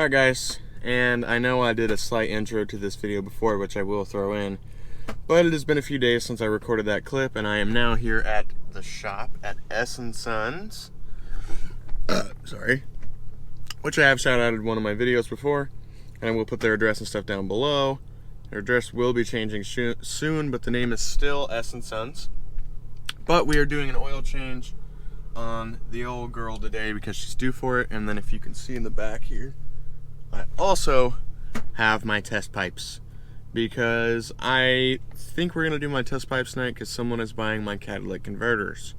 Alright guys, and I know I did a slight intro to this video before, which I will throw in, but it has been a few days since I recorded that clip, and I am now here at the shop at S&Sons, sorry, which I have shouted out in one of my videos before, and I will put their address and stuff down below. Their address will be changing soon, but the name is still S&Sons. But we are doing an oil change on the old girl today because she's due for it, and then if you can see in the back here, I also have my test pipes because I think we're going to do my test pipes tonight because someone is buying my catalytic converters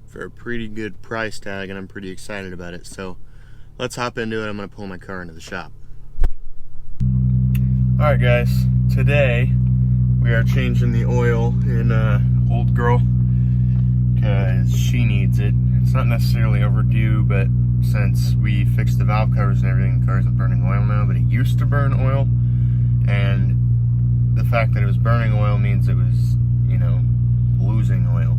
for a pretty good price tag, and I'm pretty excited about it. So let's hop into it. I'm going to pull my car into the shop. Alright guys, today we are changing the oil in old girl because she needs it. It's not necessarily overdue, but since we fixed the valve covers and everything, the car isn't burning oil now, but it used to burn oil, and the fact that it was burning oil means it was, you know, losing oil.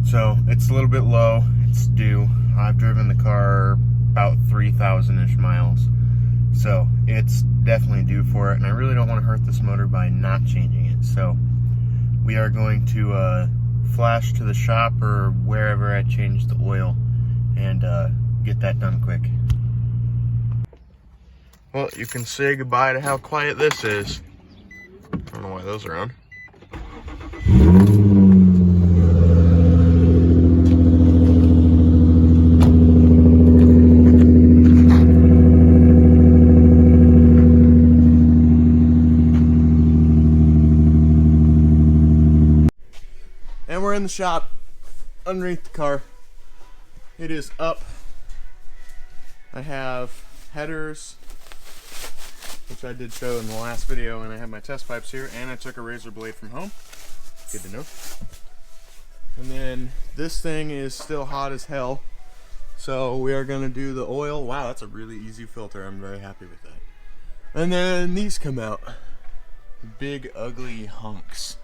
So it's a little bit low, it's due. I've driven the car about 3,000-ish miles, so it's definitely due for it, and I really don't want to hurt this motor by not changing it. So we are going to flash to the shop or wherever I changed the oil and get that done quick. Well, you can say goodbye to how quiet this is. I don't know why those are on. And we're in the shop underneath the car. It is up. I have headers, which I did show in the last video, and I have my test pipes here, and I took a razor blade from home. Good to know. And then this thing is still hot as hell, so we are going to do the oil. Wow, that's a really easy filter. I'm very happy with that. And then these come out. Big, ugly hunks.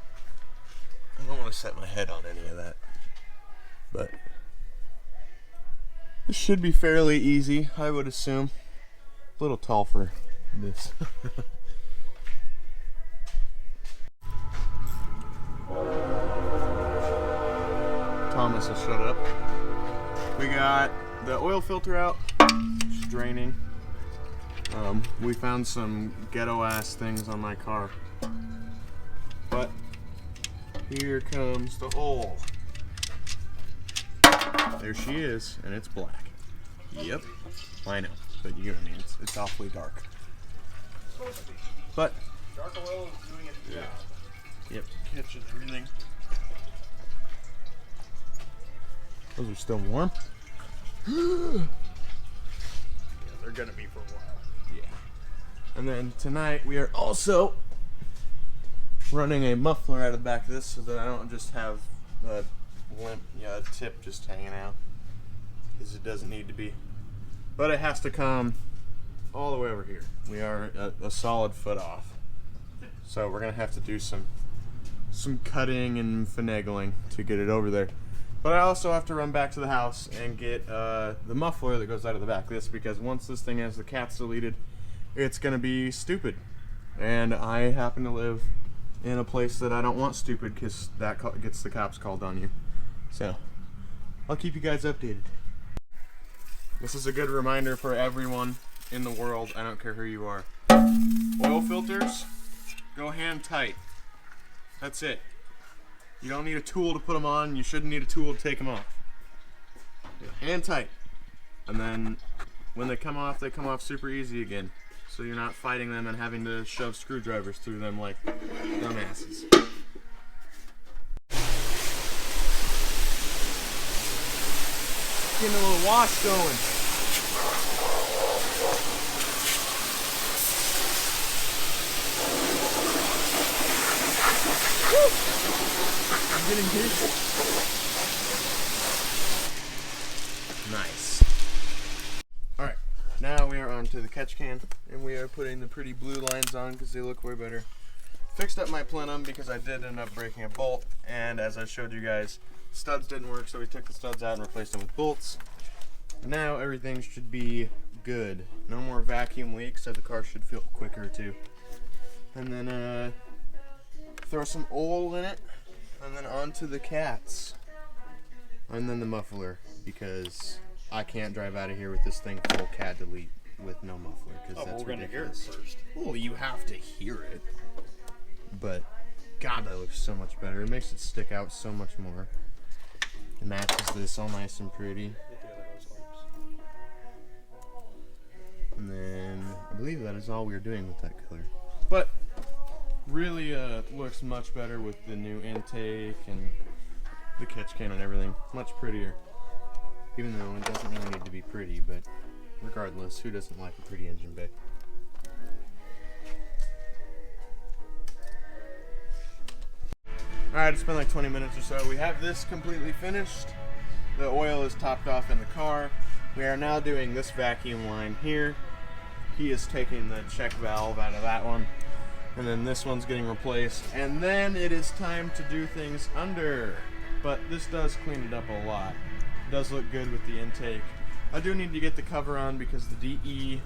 I don't want to set my head on any of that, but this should be fairly easy, I would assume. A little tall for this. Thomas will shut up. We got the oil filter out, it's draining. We found some ghetto ass things on my car, but here comes the hole. There she is, and it's black. Yep, I know, but you know what I mean. It's awfully dark. But dark oil is doing its job. Yep, catches everything. Those are still warm. Yeah, they're gonna be for a while. Yeah. And then tonight we are also running a muffler out of the back of this so that I don't just have a limp, tip just hanging out, because it doesn't need to be. But it has to come all the way over here. We are a solid foot off, so we're gonna have to do some cutting and finagling to get it over there. But I also have to run back to the house and get the muffler that goes out of the back of this, because once this thing has the cats deleted, it's gonna be stupid, and I happen to live in a place that I don't want stupid, because that gets the cops called on you. So I'll keep you guys updated. This is a good reminder for everyone in the world, I don't care who you are. Oil filters, go hand tight. That's it. You don't need a tool to put them on, you shouldn't need a tool to take them off. Hand tight. And then when they come off super easy again. So you're not fighting them and having to shove screwdrivers through them like dumbasses. Getting a little wash going. Woo! I'm getting dizzy. Nice. Alright, now we are on to the catch can, and we are putting the pretty blue lines on because they look way better. Fixed up my plenum because I did end up breaking a bolt, and as I showed you guys, studs didn't work, so we took the studs out and replaced them with bolts. Now everything should be good. No more vacuum leaks, so the car should feel quicker too. And then throw some oil in it, and then onto the cats. And then the muffler, because I can't drive out of here with this thing full cat delete with no muffler, because that's we're ridiculous. Gonna hear it first. Well, you have to hear it. But, God, that looks so much better. It makes it stick out so much more. It matches this all nice and pretty. And then, I believe that is all we were doing with that color. But, really looks much better with the new intake and the catch can and everything. Much prettier. Even though it doesn't really need to be pretty, but regardless, who doesn't like a pretty engine bay? Alright, it's been like 20 minutes or so. We have this completely finished. The oil is topped off in the car. We are now doing this vacuum line here. He is taking the check valve out of that one. And then this one's getting replaced. And then it is time to do things under. But this does clean it up a lot. It does look good with the intake. I do need to get the cover on because the DE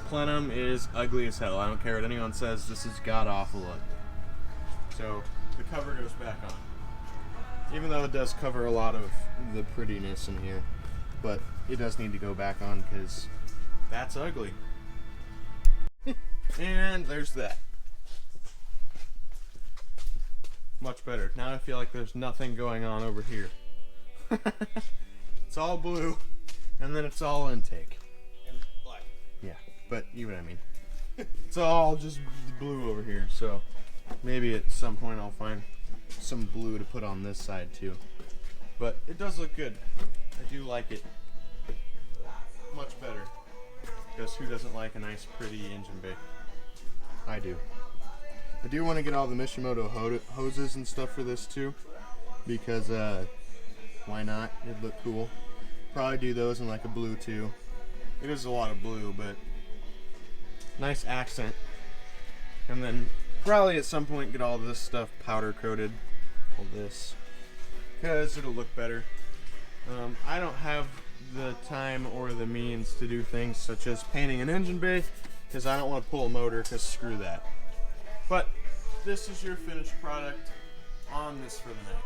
plenum is ugly as hell. I don't care what anyone says, this is god-awful look. So the cover goes back on. Even though it does cover a lot of the prettiness in here. But it does need to go back on because that's ugly. And there's that. Much better. Now I feel like there's nothing going on over here. It's all blue, and then it's all intake. And black. Yeah, but you know what I mean. It's all just blue over here, so maybe at some point I'll find some blue to put on this side too. But it does look good. I do like it. Much better. Because who doesn't like a nice, pretty engine bay? I do. I do want to get all the Mishimoto hoses and stuff for this too, because why not? It'd look cool. Probably do those in like a blue too. It is a lot of blue, but nice accent. And then probably at some point get all this stuff powder coated, all this, because it'll look better. I don't have the time or the means to do things such as painting an engine bay, because I don't want to pull a motor, because screw that. But this is your finished product on this for the night.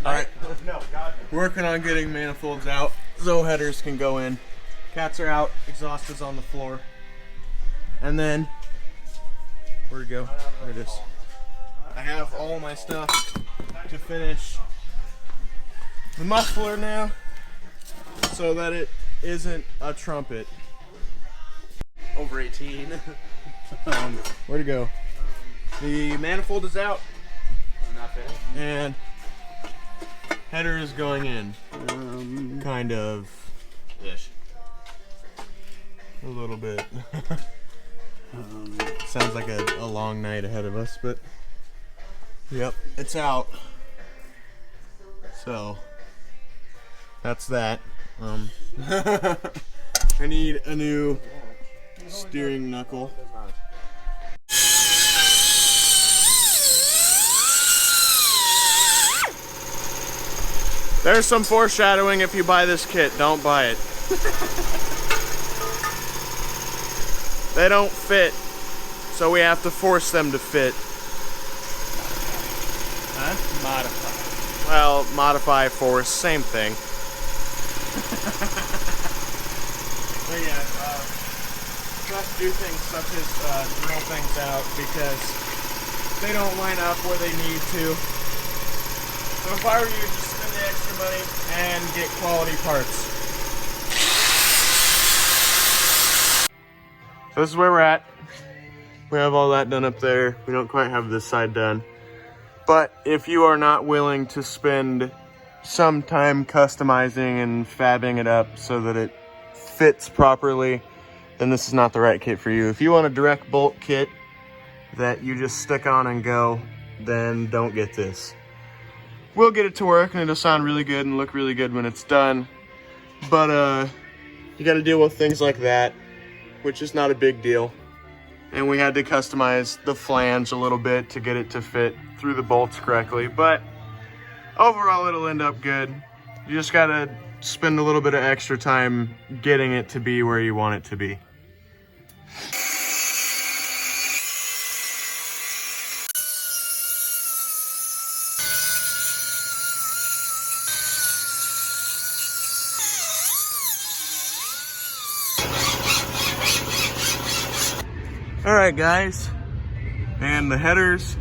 Alright, working on getting manifolds out so headers can go in. Cats are out, exhaust is on the floor. And then, where'd it go? There it is. I have all my stuff to finish the muffler now so that it isn't a trumpet. Over 18. Where'd it go? The manifold is out. And header is going in. Kind of. Ish. A little bit. Sounds like a long night ahead of us, but yep, it's out. So that's that. I need a new steering knuckle. There's some foreshadowing if you buy this kit. Don't buy it. They don't fit, so we have to force them to fit. Huh? Modify. Well, modify, force, same thing. But yeah, just do things such as drill things out because they don't line up where they need to. So if I were you, just spend the extra money and get quality parts. So this is where we're at. We have all that done up there. We don't quite have this side done. But if you are not willing to spend some time customizing and fabbing it up so that it fits properly, then this is not the right kit for you. If you want a direct bolt kit that you just stick on and go, then don't get this. We'll get it to work and it'll sound really good and look really good when it's done. But you got to deal with things like that, which is not a big deal. And we had to customize the flange a little bit to get it to fit through the bolts correctly, but overall it'll end up good. You just got to spend a little bit of extra time getting it to be where you want it to be. All right, guys, and the headers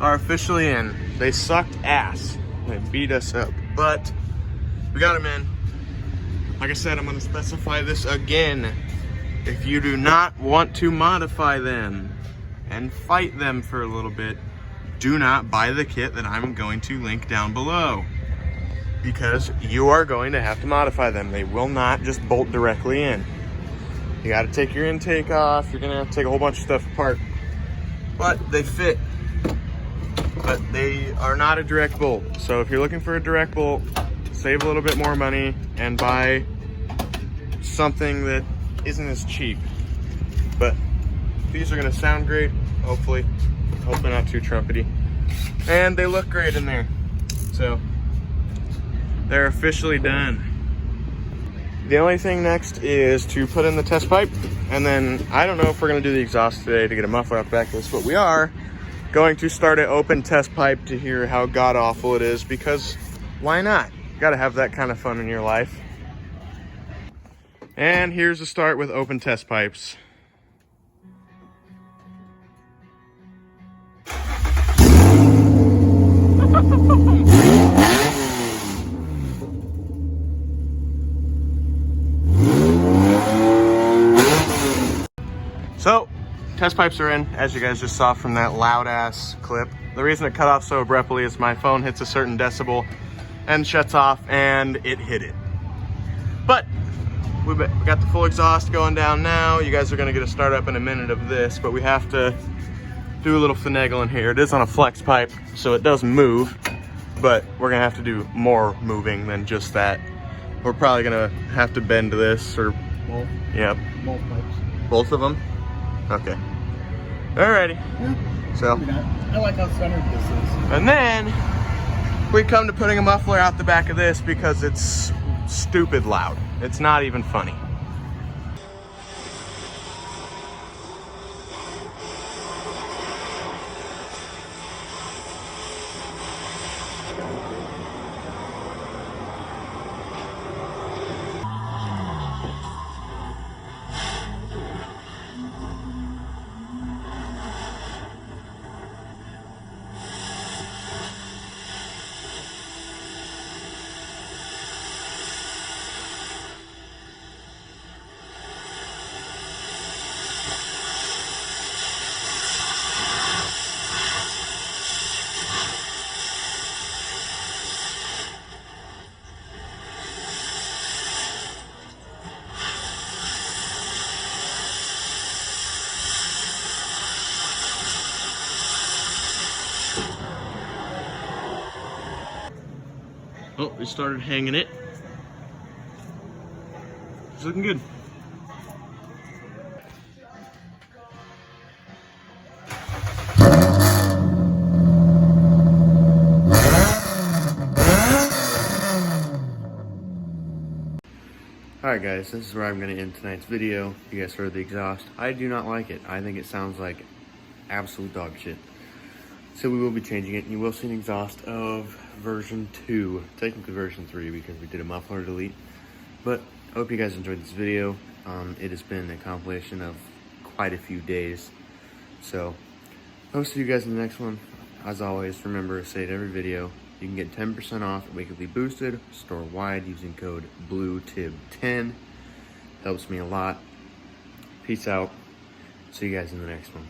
are officially in. They sucked ass. They beat us up, but we got them in. Like I said, I'm going to specify this again. If you do not want to modify them and fight them for a little bit, do not buy the kit that I'm going to link down below, because you are going to have to modify them. They will not just bolt directly in. You got to take your intake off. You're going to have to take a whole bunch of stuff apart. But they fit. But they are not a direct bolt. So if you're looking for a direct bolt, save a little bit more money and buy something that isn't as cheap. But these are going to sound great, hopefully. Hopefully not too trumpety. And they look great in there. So they're officially done. The only thing next is to put in the test pipe, and then I don't know if we're going to do the exhaust today to get a muffler out the back of this, but we are going to start an open test pipe to hear how god-awful it is, because why not? You got to have that kind of fun in your life. And here's the start with open test pipes. So, test pipes are in, as you guys just saw from that loud ass clip. The reason it cut off so abruptly is my phone hits a certain decibel and shuts off, and it hit it. But we got the full exhaust going down now. You guys are gonna get a start up in a minute of this, but we have to do a little finagling here. It is on a flex pipe, so it does move, but we're gonna have to do more moving than just that. We're probably gonna have to bend this or Both. Yep. Both pipes. Both of them? Okay. Alrighty. Yeah. So, I like how centered this is. and then we come to putting a muffler out the back of this because it's stupid loud. It's not even funny. Oh, we started hanging it. It's looking good. Alright guys, this is where I'm going to end tonight's video. You guys heard the exhaust. I do not like it. I think it sounds like absolute dog shit. So we will be changing it, and you will see an exhaust of version 2, technically version 3 because we did a muffler delete. But I hope you guys enjoyed this video. It has been a compilation of quite a few days. So I'll see you guys in the next one. As always, remember, say it every video, you can get 10% off Wickedly Boosted store-wide using code BLUETIB10. Helps me a lot. Peace out. See you guys in the next one.